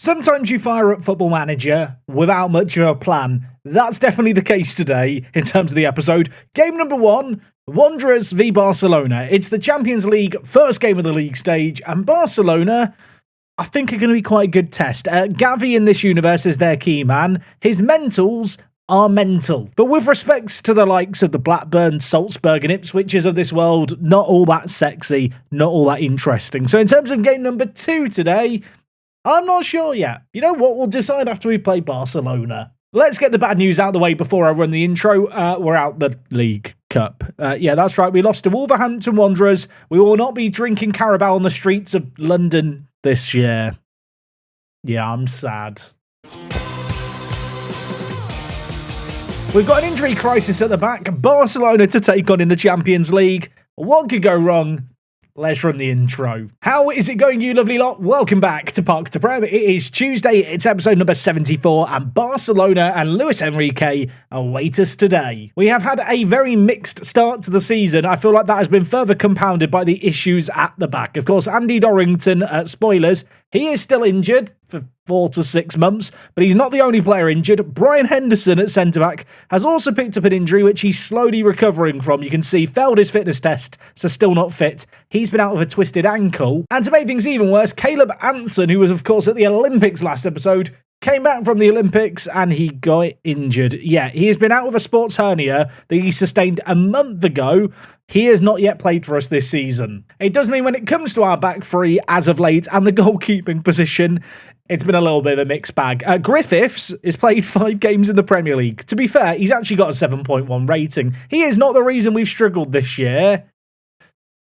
Sometimes you fire up Football Manager without much of a plan. That's definitely the case today in terms of the episode. Game number 1, Wanderers v Barcelona. It's the Champions League first game of the league stage, and Barcelona, I think, are going to be quite a good test. Gavi in this universe is their key man. His mentals are mental. But with respects to the likes of the Blackburn, Salzburg and Ipswiches of this world, not all that sexy, not all that interesting. So in terms of game number 2 today, I'm not sure yet. You know what? We'll decide after we play Barcelona. Let's get the bad news out of the way before I run the intro. We're out the League Cup. Yeah, that's right. We lost to Wolverhampton Wanderers. We will not be drinking Carabao on the streets of London this year. Yeah, I'm sad. We've got an injury crisis at the back. Barcelona to take on in the Champions League. What could go wrong? Let's run the intro. How is it going, you lovely lot? Welcome back to Park to Prem. It is Tuesday, it's episode number 74, and Barcelona and Luis Enrique await us today. We have had a very mixed start to the season. I feel like that has been further compounded by the issues at the back. Of course, Andy Dorrington, spoilers, he is still injured for 4 to 6 months, but he's not the only player injured. Brian Henderson at centre-back has also picked up an injury, which he's slowly recovering from. You can see failed his fitness test, so still not fit. He's been out with a twisted ankle. And to make things even worse, Caleb Anson, who was, of course, at the Olympics last episode, came back from the Olympics and he got injured. Yeah, he has been out with a sports hernia that he sustained a month ago. He has not yet played for us this season. It does mean when it comes to our back three as of late and the goalkeeping position, it's been a little bit of a mixed bag. Griffiths has played 5 games in the Premier League. To be fair, he's actually got a 7.1 rating. He is not the reason we've struggled this year.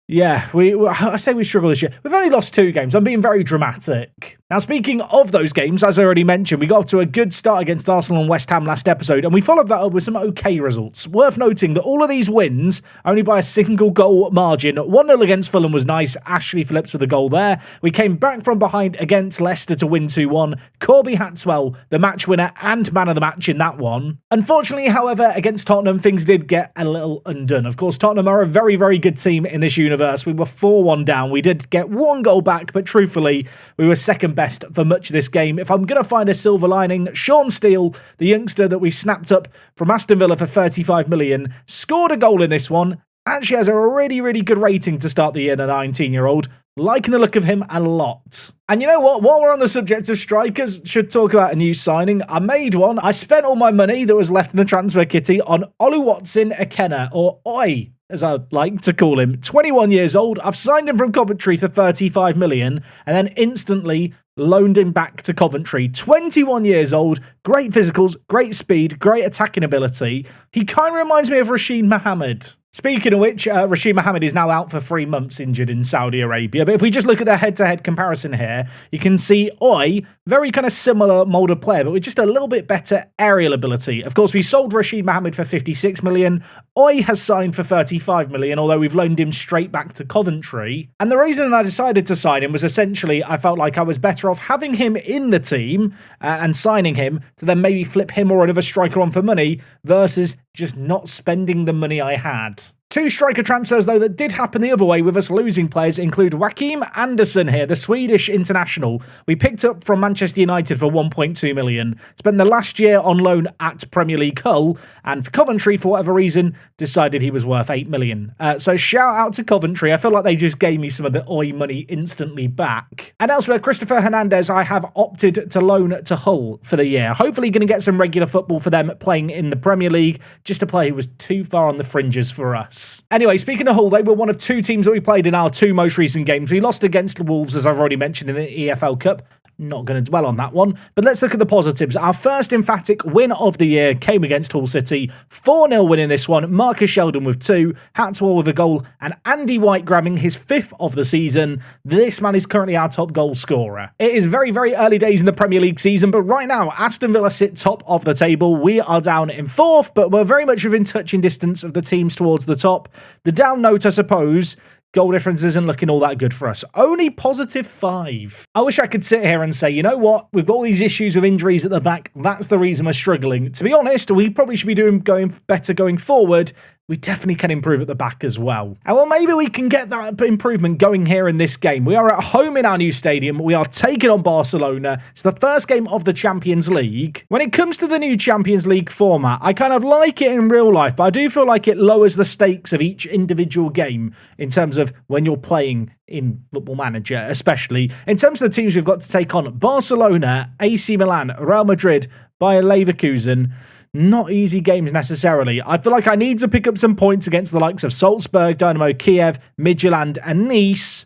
Yeah, I say we struggled this year. We've only lost 2 games. I'm being very dramatic. Now, speaking of those games, as I already mentioned, we got off to a good start against Arsenal and West Ham last episode, and we followed that up with some okay results. Worth noting that all of these wins, only by a single goal margin. 1-0 against Fulham was nice. Ashley Phillips with a goal there. We came back from behind against Leicester to win 2-1. Corby Hatswell, the match winner and man of the match in that one. Unfortunately, however, against Tottenham, things did get a little undone. Of course, Tottenham are a very, very good team in this universe. We were 4-1 down. We did get 1 goal back, but truthfully, we were second best for much of this game. If I'm going to find a silver lining, Sean Steele, the youngster that we snapped up from Aston Villa for 35 million, scored a goal in this one. Actually has a really, really good rating to start the year, the 19-year-old. Liking the look of him a lot. And you know what? While we're on the subject of strikers, should talk about a new signing. I made one. I spent all my money that was left in the transfer kitty on Oluwatson Ekena, or Oi, as I like to call him. 21 years old. I've signed him from Coventry for 35 million and then instantly loaned him back to Coventry. 21 years old, great physicals, great speed, great attacking ability. He kind of reminds me of Rashid Mohammed. Speaking of which, Rashid Mohammed is now out for 3 months injured in Saudi Arabia. But if we just look at the head-to-head comparison here, you can see Oi, very kind of similar molded player, but with just a little bit better aerial ability. Of course, we sold Rashid Mohammed for 56 million. Oi has signed for 35 million, although we've loaned him straight back to Coventry. And the reason I decided to sign him was essentially I felt like I was better off having him in the team and signing him to then maybe flip him or another striker on for money versus just not spending the money I had. 2 striker transfers, though, that did happen the other way with us losing players include Joachim Andersson here, the Swedish international. We picked up from Manchester United for 1.2 million. Spent the last year on loan at Premier League Hull, and for Coventry, for whatever reason, decided he was worth 8 million. So shout out to Coventry. I feel like they just gave me some of the Oi money instantly back. And elsewhere, Christopher Hernandez, I have opted to loan to Hull for the year. Hopefully going to get some regular football for them playing in the Premier League. Just a player who was too far on the fringes for us. Anyway, speaking of Hull, they were one of 2 teams that we played in our 2 most recent games. We lost against the Wolves, as I've already mentioned, in the EFL Cup. Not going to dwell on that one, but let's look at the positives. Our first emphatic win of the year came against Hull City. 4-0 win in this one. Marcus Sheldon with 2, Hatswell with a goal, and Andy White grabbing his 5th of the season. This man is currently our top goal scorer. It is very, very early days in the Premier League season, but right now, Aston Villa sit top of the table. We are down in 4th, but we're very much within touching distance of the teams towards the top. The down note, I suppose, goal difference isn't looking all that good for us. Only positive 5. I wish I could sit here and say, you know what? We've got all these issues with injuries at the back. That's the reason we're struggling. To be honest, we probably should be going better going forward. we definitely can improve at the back as well. And well, maybe we can get that improvement going here in this game. We are at home in our new stadium. We are taking on Barcelona. It's the first game of the Champions League. When it comes to the new Champions League format, I kind of like it in real life, but I do feel like it lowers the stakes of each individual game in terms of when you're playing in Football Manager, especially in terms of the teams we've got to take on. Barcelona, AC Milan, Real Madrid, Bayer Leverkusen. Not easy games necessarily. I feel like I need to pick up some points against the likes of Salzburg, Dynamo Kiev, Midtjylland and Nice.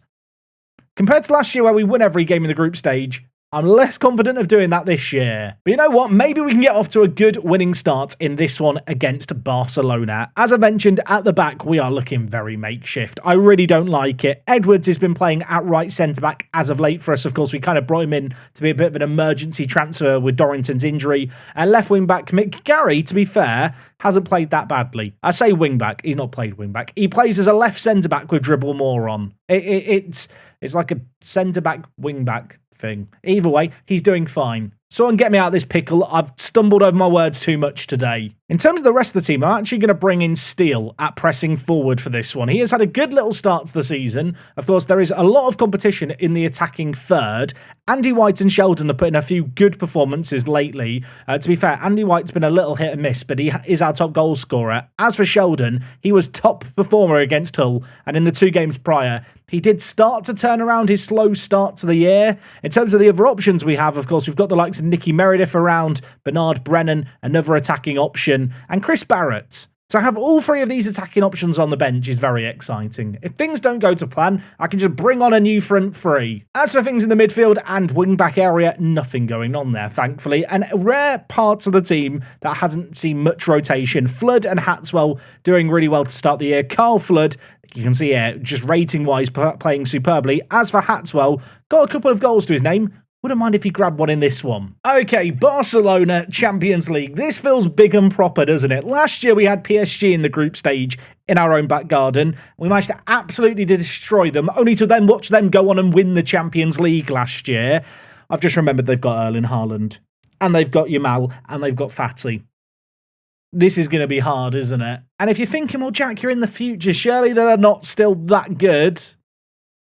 Compared to last year where we win every game in the group stage, I'm less confident of doing that this year. But you know what? Maybe we can get off to a good winning start in this one against Barcelona. As I mentioned, at the back, we are looking very makeshift. I really don't like it. Edwards has been playing at right centre-back as of late for us. Of course, we kind of brought him in to be a bit of an emergency transfer with Dorrington's injury. And left wing-back Mick Garry, to be fair, hasn't played that badly. I say wing-back. He's not played wing-back. He plays as a left centre-back with dribble more on. It's like a centre-back, wing-back thing. Either way, he's doing fine. Someone get me out of this pickle. I've stumbled over my words too much today. In terms of the rest of the team, I'm actually going to bring in Steele at pressing forward for this one. He has had a good little start to the season. Of course, there is a lot of competition in the attacking third. Andy White and Sheldon have put in a few good performances lately. To be fair, Andy White's been a little hit and miss, but he is our top goal scorer. As for Sheldon, he was top performer against Hull, and in the 2 games prior, he did start to turn around his slow start to the year. In terms of the other options we have, of course, we've got the likes of Nicky Meredith around, Bernard Brennan, another attacking option, and Chris Barrett. To have all 3 of these attacking options on the bench is very exciting. If things don't go to plan, I can just bring on a new front 3. As for things in the midfield and wing-back area, nothing going on there, thankfully. And rare parts of the team that hasn't seen much rotation. Flood and Hatswell doing really well to start the year. Carl Flood, you can see here, just rating-wise, playing superbly. As for Hatswell, got a couple of goals to his name. Wouldn't mind if he grabbed one in this one. Okay, Barcelona Champions League. This feels big and proper, doesn't it? Last year we had PSG in the group stage in our own back garden. We managed to absolutely destroy them, only to then watch them go on and win the Champions League last year. I've just remembered they've got Erling Haaland, and they've got Yamal, and they've got Fati. This is going to be hard, isn't it? And if you're thinking, well, Jack, you're in the future, surely they're not still that good.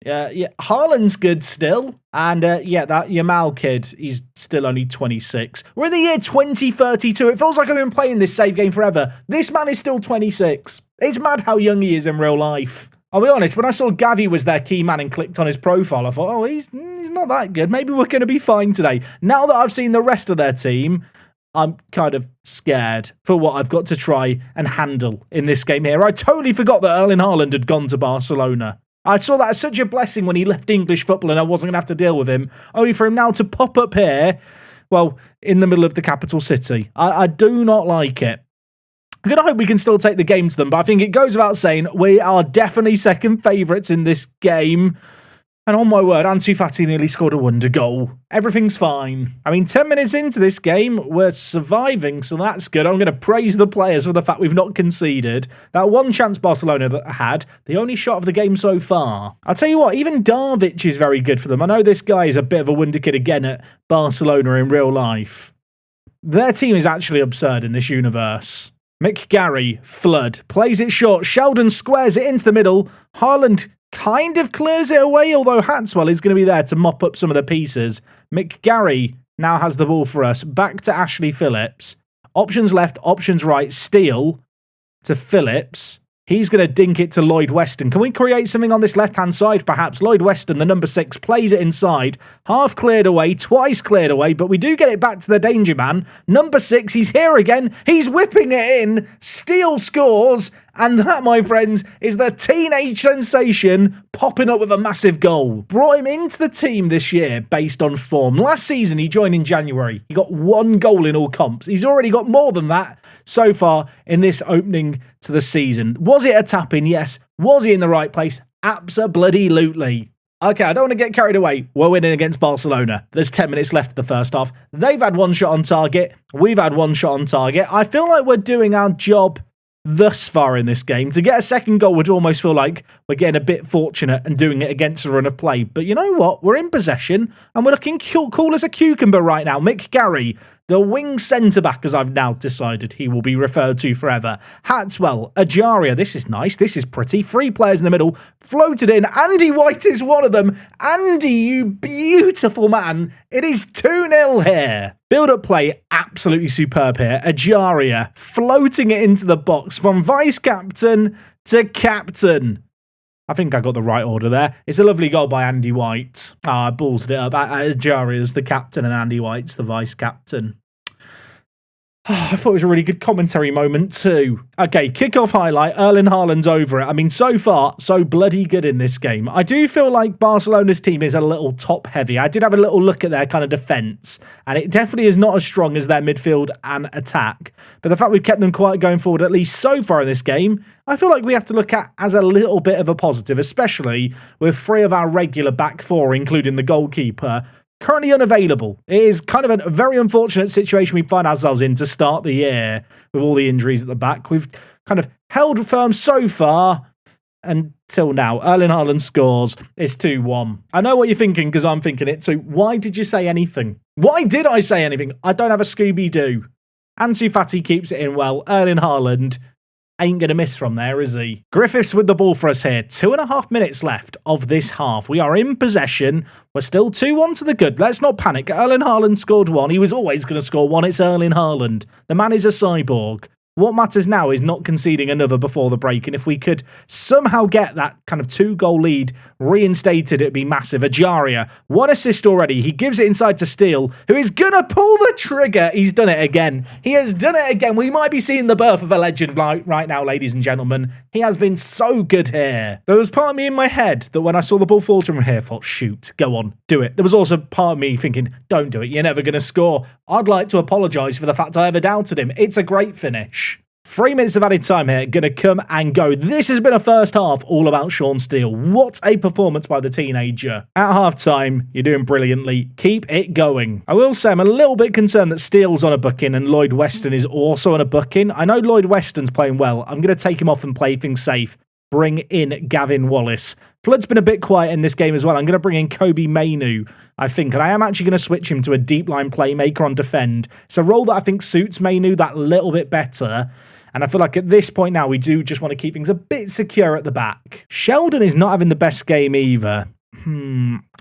Yeah, Haaland's good still. And that Yamal kid, he's still only 26. We're in the year 2032. It feels like I've been playing this save game forever. This man is still 26. It's mad how young he is in real life. I'll be honest, when I saw Gavi was their key man and clicked on his profile, I thought, oh, he's not that good. Maybe we're going to be fine today. Now that I've seen the rest of their team, I'm kind of scared for what I've got to try and handle in this game here. I totally forgot that Erling Haaland had gone to Barcelona. I saw that as such a blessing when he left English football and I wasn't going to have to deal with him, only for him now to pop up here, well, in the middle of the capital city. I do not like it. I'm going to hope we can still take the game to them, but I think it goes without saying we are definitely second favourites in this game. And on my word, Ansu Fati nearly scored a wonder goal. Everything's fine. I mean, 10 minutes into this game, we're surviving, so that's good. I'm going to praise the players for the fact we've not conceded. That one chance Barcelona that had, the only shot of the game so far. I'll tell you what, even Darvic is very good for them. I know this guy is a bit of a wonder kid again at Barcelona in real life. Their team is actually absurd in this universe. Mick Garry, Flood, plays it short. Sheldon squares it into the middle. Haaland kind of clears it away, although Hatswell is going to be there to mop up some of the pieces. Mick Garry now has the ball for us. Back to Ashley Phillips. Options left, options right. Steele to Phillips. He's going to dink it to Lloyd Weston. Can we create something on this left-hand side, perhaps? Lloyd Weston, the number 6, plays it inside. Half cleared away, twice cleared away, but we do get it back to the danger man. Number 6, he's here again. He's whipping it in. Steele scores. And that, my friends, is the teenage sensation popping up with a massive goal. Brought him into the team this year based on form. Last season, he joined in January. He got 1 goal in all comps. He's already got more than that so far in this opening to the season. Was it a tap-in? Yes. Was he in the right place? Abso-bloody-lutely. Okay, I don't want to get carried away. We're winning against Barcelona. There's 10 minutes left of the first half. They've had 1 shot on target. We've had 1 shot on target. I feel like we're doing our job thus far in this game. To get a second goal would almost feel like we're getting a bit fortunate and doing it against a run of play. But you know what? We're in possession and we're looking cool as a cucumber right now. Mick Garry The wing centre-back, as I've now decided he will be referred to forever. Hatswell, Ajaria, this is nice, this is pretty. 3 players in the middle, floated in. Andy White is one of them. Andy, you beautiful man. It is 2-0 here. Build-up play, absolutely superb here. Ajaria, floating it into the box from vice-captain to captain. I think I got the right order there. It's a lovely goal by Andy White. I ballsed it up. Ajaria's the captain and Andy White's the vice-captain. I thought it was a really good commentary moment too. Okay, kickoff highlight. Erling Haaland's over it. I mean, so far, so bloody good in this game. I do feel like Barcelona's team is a little top-heavy. I did have a little look at their kind of defence, and it definitely is not as strong as their midfield and attack. But the fact we've kept them quiet going forward, at least so far in this game, I feel like we have to look at as a little bit of a positive, especially with 3 of our regular back 4, including the goalkeeper, currently unavailable. It is kind of a very unfortunate situation we find ourselves in to start the year with all the injuries at the back. We've kind of held firm so far until now. Erling Haaland scores. It's 2-1. I know what you're thinking because I'm thinking it too. Why did you say anything? Why did I say anything? I don't have a Scooby-Doo. Ansu Fati keeps it in well. Erling Haaland ain't going to miss from there, is he? Griffiths with the ball for us here. 2.5 minutes left of this half. We are in possession. We're still 2-1 to the good. Let's not panic. Erling Haaland scored 1. He was always going to score 1. It's Erling Haaland. The man is a cyborg. What matters now is not conceding another before the break, and if we could somehow get that kind of 2-goal lead reinstated, it'd be massive. Ajaria, 1 assist already. He gives it inside to Steele, who is going to pull the trigger. He's done it again. He has done it again. We might be seeing the birth of a legend right now, ladies and gentlemen. He has been so good here. There was part of me in my head that when I saw the ball fall from here, I thought, shoot, go on, do it. There was also part of me thinking, don't do it. You're never going to score. I'd like to apologise for the fact I ever doubted him. It's a great finish. 3 minutes of added time here, going to come and go. This has been a first half all about Sean Steele. What a performance by the teenager. At half-time, you're doing brilliantly. Keep it going. I will say I'm a little bit concerned that Steele's on a booking and Lloyd Weston is also on a booking. I know Lloyd Weston's playing well. I'm going to take him off and play things safe. Bring in Gavin Wallace. Flood's been a bit quiet in this game as well. I'm going to bring in Kobe Mainu, I think, and I am actually going to switch him to a deep line playmaker on defend. It's a role that I think suits Mainu that little bit better. And I feel like at this point now, we do just want to keep things a bit secure at the back. Sheldon is not having the best game either.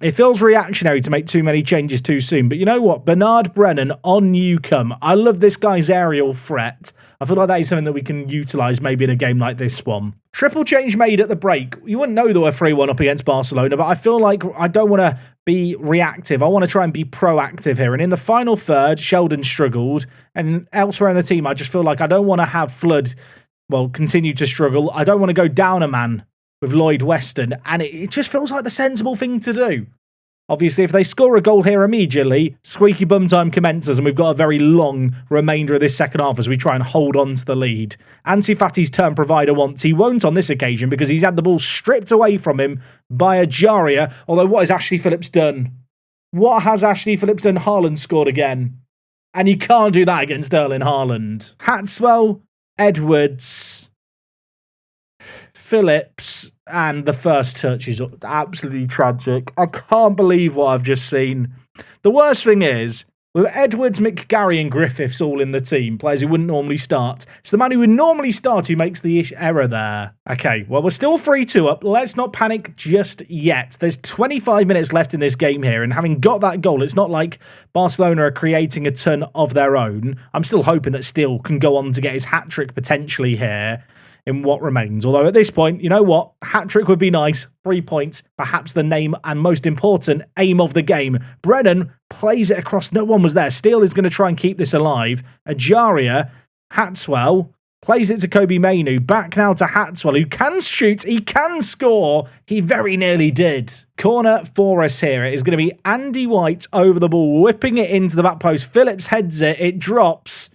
It feels reactionary to make too many changes too soon. But you know what? Bernard Brennan on Newcombe. I love this guy's aerial threat. I feel like that is something that we can utilise maybe in a game like this one. Triple change made at the break. You wouldn't know that we're 3-1 up against Barcelona, but I feel like I don't want to be reactive. I want to try and be proactive here. And in the final third, Sheldon struggled. And elsewhere in the team, I just feel like I don't want to have Flood, continue to struggle. I don't want to go down a man with Lloyd Weston, and it just feels like the sensible thing to do. Obviously, if they score a goal here immediately, squeaky bum time commences, and we've got a very long remainder of this second half as we try and hold on to the lead. Ansu Fati's turn provider once. He won't on this occasion because he's had the ball stripped away from him by Ajaria, although what has Ashley Phillips done? What has Ashley Phillips done? Haaland scored again. And you can't do that against Erling Haaland. Hatswell, Edwards, Phillips, and the first touch is absolutely tragic. I can't believe what I've just seen. The worst thing is, with Edwards, McGarry and Griffiths all in the team, players who wouldn't normally start, it's the man who would normally start who makes the error there. Okay, well, we're still 3-2 up. Let's not panic just yet. There's 25 minutes left in this game here, and having got that goal, it's not like Barcelona are creating a ton of their own. I'm still hoping that Steele can go on to get his hat-trick potentially here in what remains. Although at this point, you know what? Hat-trick would be nice. 3 points, perhaps the name and most important aim of the game. Brennan plays it across. No one was there. Steele is going to try and keep this alive. Ajaria, Hatswell, plays it to Kobe Mainu. Back now to Hatswell, who can shoot. He can score. He very nearly did. Corner for us here. It is going to be Andy White over the ball, whipping it into the back post. Phillips heads it. It drops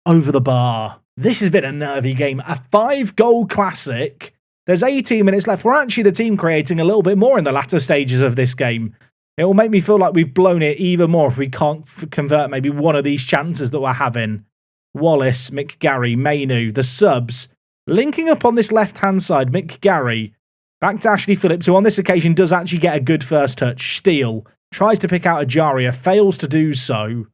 over the bar. This has been a nervy game. A 5-goal classic. There's 18 minutes left. We're actually the team creating a little bit more in the latter stages of this game. It will make me feel like we've blown it even more if we can't convert maybe one of these chances that we're having. Wallace, McGarry, Mainu, the subs. Linking up on this left-hand side, McGarry. Back to Ashley Phillips, who on this occasion does actually get a good first touch. Steele tries to pick out Ajaria, fails to do so.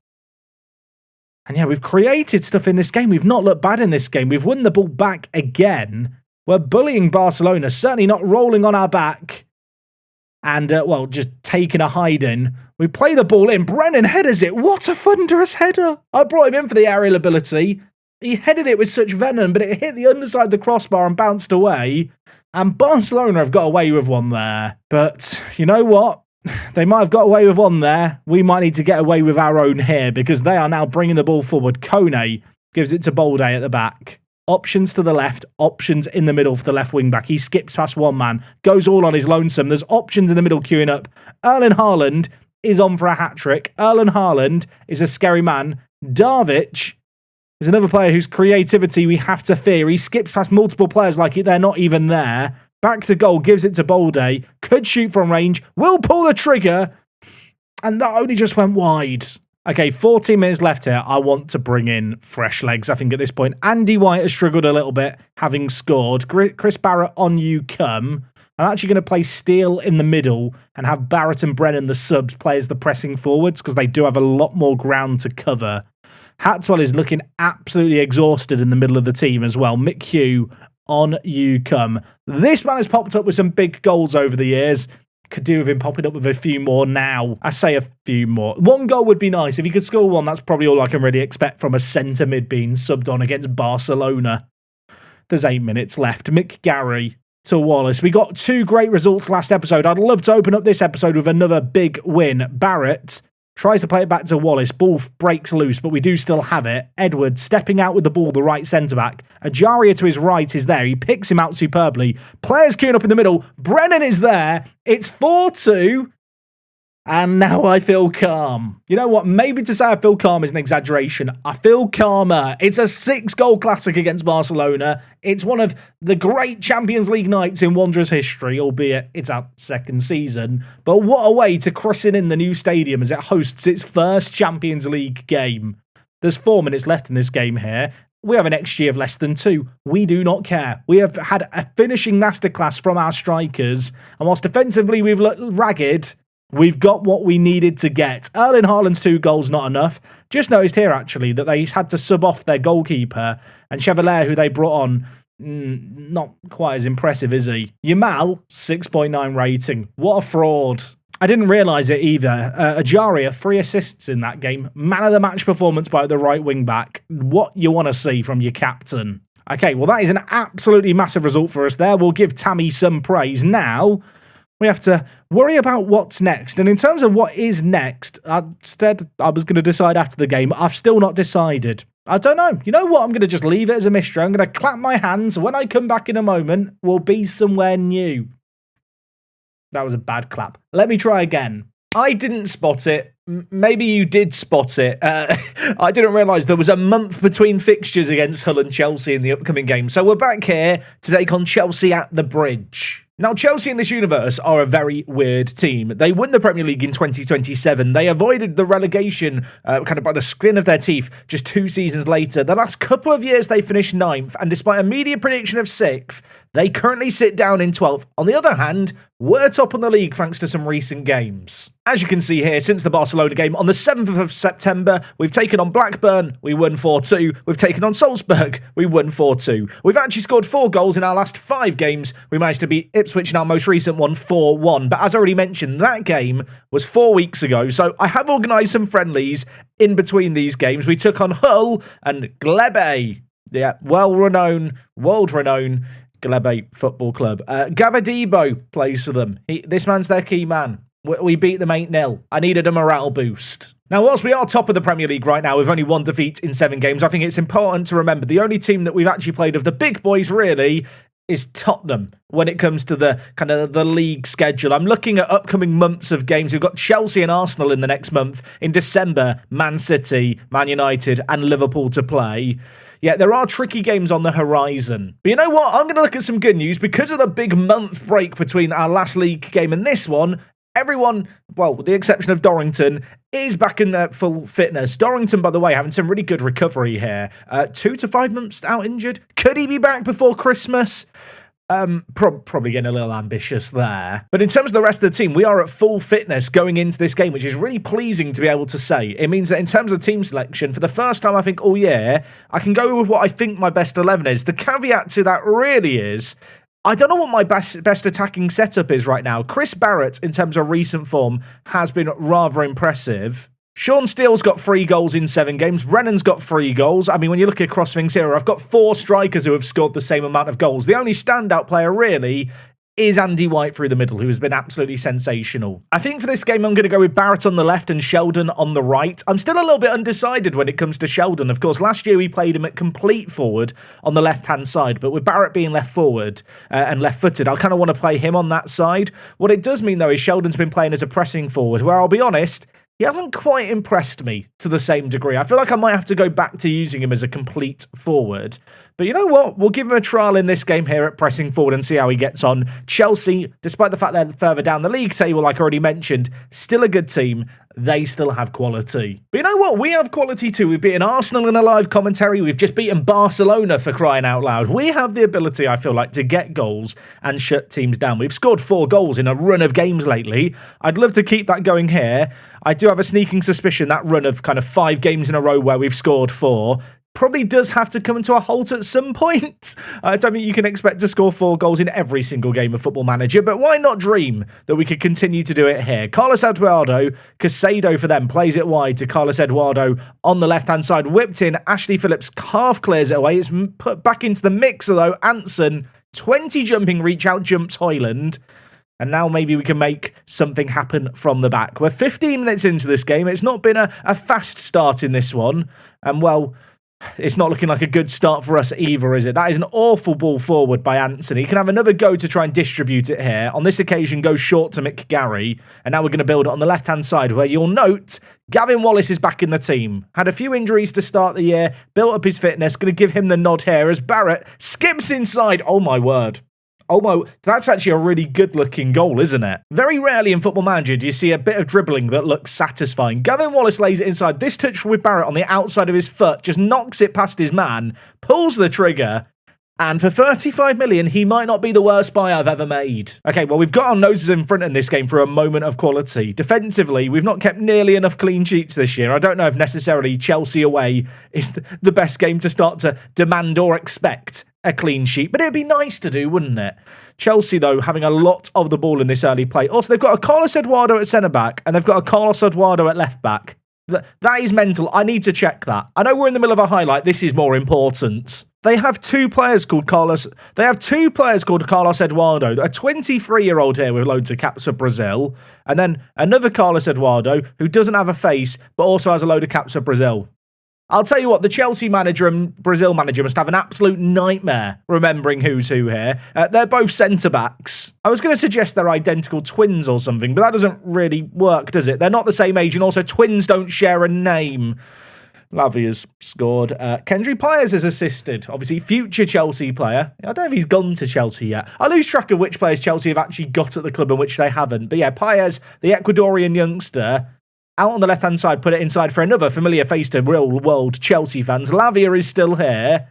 And yeah, we've created stuff in this game. We've not looked bad in this game. We've won the ball back again. We're bullying Barcelona, certainly not rolling on our back. And, well, just taking a hiding. We play the ball in. Brennan headers it. What a thunderous header. I brought him in for the aerial ability. He headed it with such venom, but it hit the underside of the crossbar and bounced away. And Barcelona have got away with one there. But you know what? They might have got away with one there. We might need to get away with our own here because they are now bringing the ball forward. Kone gives it to Bolde at the back. Options to the left, options in the middle for the left wing back. He skips past one man, goes all on his lonesome. There's options in the middle queuing up. Erling Haaland is on for a hat-trick. Erling Haaland is a scary man. Darvic is another player whose creativity we have to fear. He skips past multiple players like they're not even there. Back to goal, gives it to Bolde. Could shoot from range, will pull the trigger. And that only just went wide. Okay, 14 minutes left here. I want to bring in fresh legs, I think, at this point. Andy White has struggled a little bit, having scored. Chris Barrett, on you come. I'm actually going to play Steele in the middle and have Barrett and Brennan, the subs, play as the pressing forwards because they do have a lot more ground to cover. Hatwell is looking absolutely exhausted in the middle of the team as well. Mick Hugh, on you come. This man has popped up with some big goals over the years. Could do with him popping up with a few more now. I say a few more. One goal would be nice. If he could score one, that's probably all I can really expect from a centre mid being subbed on against Barcelona. There's 8 minutes left. Mick Garry to Wallace. We got 2 great results last episode. I'd love to open up this episode with another big win. Barrett tries to play it back to Wallace. Ball breaks loose, but we do still have it. Edwards stepping out with the ball, the right centre-back. Ajaria to his right is there. He picks him out superbly. Players queuing up in the middle. Brennan is there. It's 4-2. And now I feel calm. You know what? Maybe to say I feel calm is an exaggeration. I feel calmer. It's a 6-goal classic against Barcelona. It's one of the great Champions League nights in Wanderers history, albeit it's our second season. But what a way to christen in the new stadium as it hosts its first Champions League game. There's 4 minutes left in this game here. We have an XG of less than 2. We do not care. We have had a finishing masterclass from our strikers. And whilst defensively we've looked ragged, we've got what we needed to get. Erling Haaland's 2 goals, not enough. Just noticed here, actually, that they had to sub off their goalkeeper. And Chevalier, who they brought on, not quite as impressive, is he? Yamal, 6.9 rating. What a fraud. I didn't realise it either. Ajaria, 3 assists in that game. Man of the match performance by the right wing back. What you want to see from your captain. Okay, well, that is an absolutely massive result for us there. We'll give Tammy some praise. Now we have to worry about what's next. And in terms of what is next, instead, I was going to decide after the game. I've still not decided. I don't know. You know what? I'm going to just leave it as a mystery. I'm going to clap my hands. When I come back in a moment, we'll be somewhere new. That was a bad clap. Let me try again. I didn't spot it. Maybe you did spot it. I didn't realise there was a month between fixtures against Hull and Chelsea in the upcoming game. So we're back here to take on Chelsea at the Bridge. Now, Chelsea in this universe are a very weird team. They won the Premier League in 2027. They avoided the relegation kind of by the skin of their teeth just 2 seasons later. The last couple of years, they finished 9th. And despite a media prediction of 6th, they currently sit down in 12th. On the other hand, we're top on the league thanks to some recent games. As you can see here, since the Barcelona game on the 7th of September, we've taken on Blackburn, we won 4-2. We've taken on Salzburg, we won 4-2. We've actually scored 4 goals in our last 5 games. We managed to beat Ipswich in our most recent one 4-1. But as I already mentioned, that game was 4 weeks ago. So I have organised some friendlies in between these games. We took on Hull and Glebe. Yeah, well-renowned, world-renowned Glebe Football Club. Gabadebo plays for them. This man's their key man. We beat them 8-0. I needed a morale boost. Now, whilst we are top of the Premier League right now with only 1 defeat in 7 games, I think it's important to remember the only team that we've actually played of the big boys, really, is Tottenham when it comes to the kind of the league schedule. I'm looking at upcoming months of games. We've got Chelsea and Arsenal in the next month. In December, Man City, Man United and Liverpool to play. Yeah, there are tricky games on the horizon. But you know what? I'm going to look at some good news. Because of the big month break between our last league game and this one, everyone, well, with the exception of Dorrington, is back in their full fitness. Dorrington, by the way, having some really good recovery here. 2 to 5 months out injured. Could he be back before Christmas? Probably getting a little ambitious there. But in terms of the rest of the team, we are at full fitness going into this game, which is really pleasing to be able to say. It means that in terms of team selection, for the first time I think all year, I can go with what I think my best 11 is. The caveat to that really is, I don't know what my best attacking setup is right now. Chris Barrett, in terms of recent form, has been rather impressive. Sean Steele's got 3 goals in 7 games. Brennan's got 3 goals. I mean, when you look across things here, I've got 4 strikers who have scored the same amount of goals. The only standout player, really, is Andy White through the middle, who has been absolutely sensational. I think for this game, I'm going to go with Barrett on the left and Sheldon on the right. I'm still a little bit undecided when it comes to Sheldon. Of course, last year we played him at complete forward on the left-hand side, but with Barrett being left forward and left-footed, I kind of want to play him on that side. What it does mean, though, is Sheldon's been playing as a pressing forward, where I'll be honest, he hasn't quite impressed me to the same degree. I feel like I might have to go back to using him as a complete forward. But you know what? We'll give him a trial in this game here at pressing forward and see how he gets on. Chelsea, despite the fact they're further down the league table, like I already mentioned, still a good team. They still have quality. But you know what? We have quality too. We've beaten Arsenal in a live commentary. We've just beaten Barcelona, for crying out loud. We have the ability, I feel like, to get goals and shut teams down. We've scored 4 goals in a run of games lately. I'd love to keep that going here. I do have a sneaking suspicion that run of kind of 5 games in a row where we've scored 4 probably does have to come to a halt at some point. I don't think you can expect to score 4 goals in every single game of Football Manager, but why not dream that we could continue to do it here? Carlos Eduardo, Casado for them, plays it wide to Carlos Eduardo on the left-hand side, whipped in. Ashley Phillips half clears it away. It's put back into the mixer, though. Anson, 20 jumping reach, out jumps Haaland. And now maybe we can make something happen from the back. We're 15 minutes into this game. It's not been a fast start in this one. And, well, it's not looking like a good start for us either, is it? That is an awful ball forward by Anthony. He can have another go to try and distribute it here. On this occasion, go short to McGarry. And now we're going to build it on the left-hand side, where you'll note Gavin Wallace is back in the team. Had a few injuries to start the year, built up his fitness. Going to give him the nod here as Barrett skips inside. Oh, my word. Oh, my, that's actually a really good-looking goal, isn't it? Very rarely in Football Manager do you see a bit of dribbling that looks satisfying. Gavin Wallace lays it inside. This touch with Barrett on the outside of his foot just knocks it past his man, pulls the trigger, and for 35 million, he might not be the worst buy I've ever made. Okay, well, we've got our noses in front in this game for a moment of quality. Defensively, we've not kept nearly enough clean sheets this year. I don't know if necessarily Chelsea away is the best game to start to demand or expect a clean sheet, but it'd be nice to do, wouldn't it? Chelsea, though, having a lot of the ball in this early play. Also, they've got a Carlos Eduardo at centre-back, and they've got a Carlos Eduardo at left-back. That is mental. I need to check that. I know we're in the middle of a highlight. This is more important. They have 2 players called Carlos. They have 2 players called Carlos Eduardo. A 23-year-old here with loads of caps for Brazil, and then another Carlos Eduardo who doesn't have a face, but also has a load of caps for Brazil. I'll tell you what, the Chelsea manager and Brazil manager must have an absolute nightmare remembering who's who here. They're both centre-backs. I was going to suggest they're identical twins or something, but that doesn't really work, does it? They're not the same age, and also twins don't share a name. Lavia's scored. Kendry Pires has assisted. Obviously, future Chelsea player. I don't know if he's gone to Chelsea yet. I lose track of which players Chelsea have actually got at the club and which they haven't. But yeah, Pires, the Ecuadorian youngster, out on the left-hand side, put it inside for another familiar face to real-world Chelsea fans. Lavia is still here,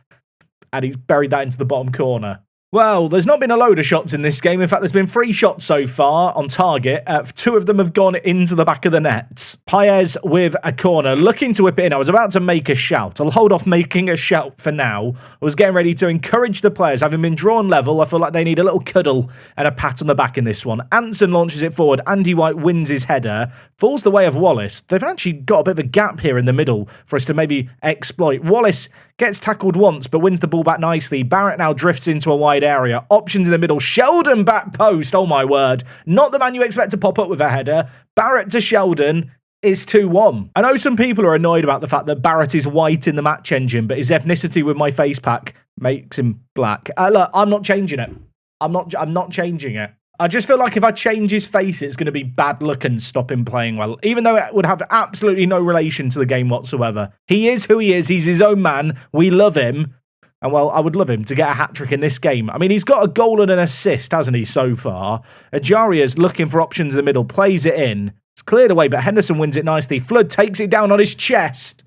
and he's buried that into the bottom corner. Well, there's not been a load of shots in this game. In fact, there's been 3 shots so far on target. 2 of them have gone into the back of the net. Paez with a corner, looking to whip it in. I was about to make a shout. I'll hold off making a shout for now. I was getting ready to encourage the players. Having been drawn level, I feel like they need a little cuddle and a pat on the back in this one. Anson launches it forward. Andy White wins his header. Falls the way of Wallace. They've actually got a bit of a gap here in the middle for us to maybe exploit. Wallace gets tackled once, but wins the ball back nicely. Barrett now drifts into a wide area. Options in the middle. Sheldon back post. Oh my word. Not the man you expect to pop up with a header. Barrett to Sheldon is 2-1. I know some people are annoyed about the fact that Barrett is white in the match engine, but his ethnicity with my face pack makes him black. Look, I'm not changing it. I'm not changing it. I just feel like if I change his face, it's going to be bad luck and stop him playing well, even though it would have absolutely no relation to the game whatsoever. He is who he is. He's his own man. We love him. And, well, I would love him to get a hat-trick in this game. I mean, he's got a goal and an assist, hasn't he, so far? Ajaria's looking for options in the middle, plays it in. It's cleared away, but Henderson wins it nicely. Flood takes it down on his chest.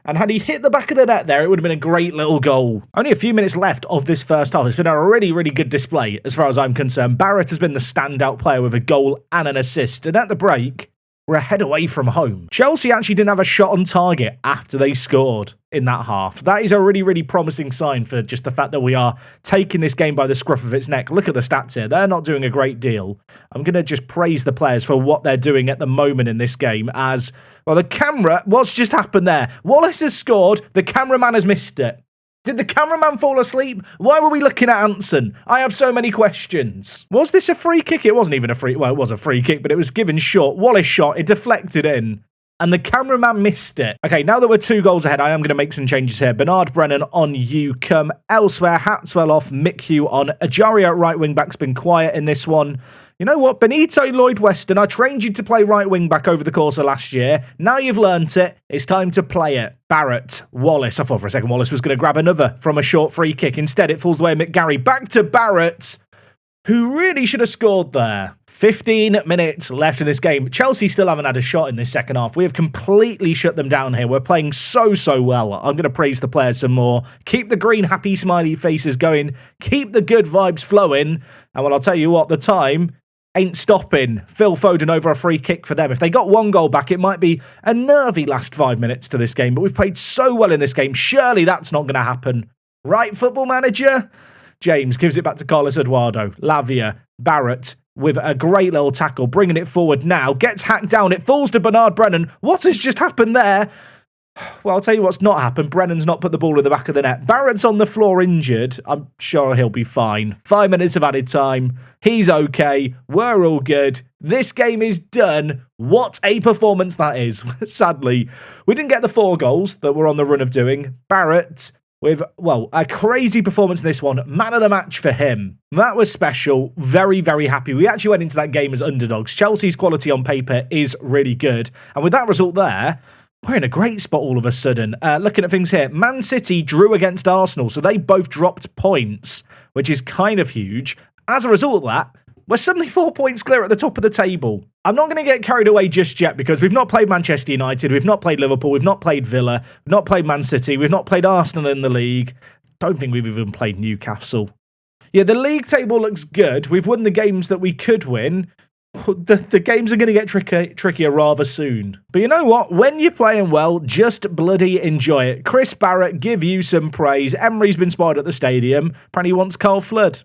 And had he hit the back of the net there, it would have been a great little goal. Only a few minutes left of this first half. It's been a really, really good display as far as I'm concerned. Barrett has been the standout player with a goal and an assist. And at the break, we're ahead away from home. Chelsea actually didn't have a shot on target after they scored in that half. That is a really, really promising sign for just the fact that we are taking this game by the scruff of its neck. Look at the stats here. They're not doing a great deal. I'm going to just praise the players for what they're doing at the moment in this game as, well, the camera, what's just happened there? Wallace has scored. The cameraman has missed it. Did the cameraman fall asleep? Why were we looking at Anson? I have so many questions. Was this a free kick? It wasn't even a free... Well, it was a free kick, but it was given short. Wallace shot. It deflected in. And the cameraman missed it. Okay, now that we're 2 goals ahead, I am going to make some changes here. Bernard Brennan on you come elsewhere. Hatswell off. Mick on. Ajaria at right wing back's been quiet in this one. You know what? Benito Lloyd-Weston, I trained you to play right wing back over the course of last year. Now you've learnt it. It's time to play it. Barrett, Wallace. I thought for a second Wallace was going to grab another from a short free kick. Instead, it falls away McGarry. Back to Barrett, who really should have scored there. 15 minutes left in this game. Chelsea still haven't had a shot in this second half. We have completely shut them down here. We're playing so well. I'm going to praise the players some more. Keep the green, happy, smiley faces going. Keep the good vibes flowing. And well, I'll tell you what, the time ain't stopping. Phil Foden over a free kick for them. If they got 1 goal back, it might be a nervy last 5 minutes to this game, but we've played so well in this game. Surely that's not going to happen. Right, Football Manager? James gives it back to Carlos Eduardo. Lavia, Barrett with a great little tackle, bringing it forward now. Gets hacked down. It falls to Bernard Brennan. What has just happened there? Well, I'll tell you what's not happened. Brennan's not put the ball in the back of the net. Barrett's on the floor injured. I'm sure he'll be fine. 5 minutes of added time. He's okay. We're all good. This game is done. What a performance that is. Sadly, we didn't get the 4 goals that we're on the run of doing. Barrett with, well, a crazy performance in this one. Man of the match for him. That was special. Very, very happy. We actually went into that game as underdogs. Chelsea's quality on paper is really good. And with that result there, we're in a great spot all of a sudden. Looking at things here, Man City drew against Arsenal, so they both dropped points, which is kind of huge. As a result of that, we're suddenly 4 points clear at the top of the table. I'm not going to get carried away just yet because we've not played Manchester United, we've not played Liverpool, we've not played Villa, we've not played Man City, we've not played Arsenal in the league. Don't think we've even played Newcastle. Yeah, the league table looks good. We've won the games that we could win. The games are going to get trickier rather soon. But you know what? When you're playing well, just bloody enjoy it. Chris Barrett, give you some praise. Emery's been spotted at the stadium. Apparently wants Carl Flood.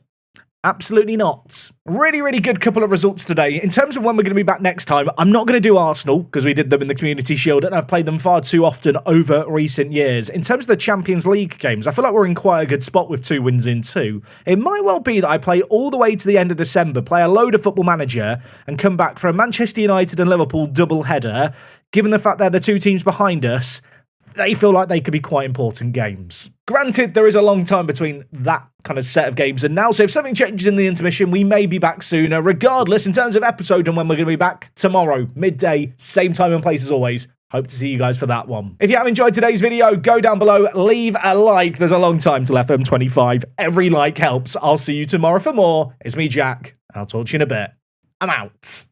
Absolutely not. Really, really good couple of results today. In terms of when we're going to be back next time, I'm not going to do Arsenal because we did them in the Community Shield and I've played them far too often over recent years. In terms of the Champions League games, I feel like we're in quite a good spot with 2 wins in 2. It might well be that I play all the way to the end of December, play a load of Football Manager and come back for a Manchester United and Liverpool double header. Given the fact they're the 2 teams behind us, they feel like they could be quite important games. Granted, there is a long time between that kind of set of games and now, so if something changes in the intermission, we may be back sooner. Regardless, in terms of episode and when we're going to be back, tomorrow, midday, same time and place as always. Hope to see you guys for that one. If you have enjoyed today's video, go down below, leave a like. There's a long time till FM25. Every like helps. I'll see you tomorrow for more. It's me, Jack, and I'll talk to you in a bit. I'm out.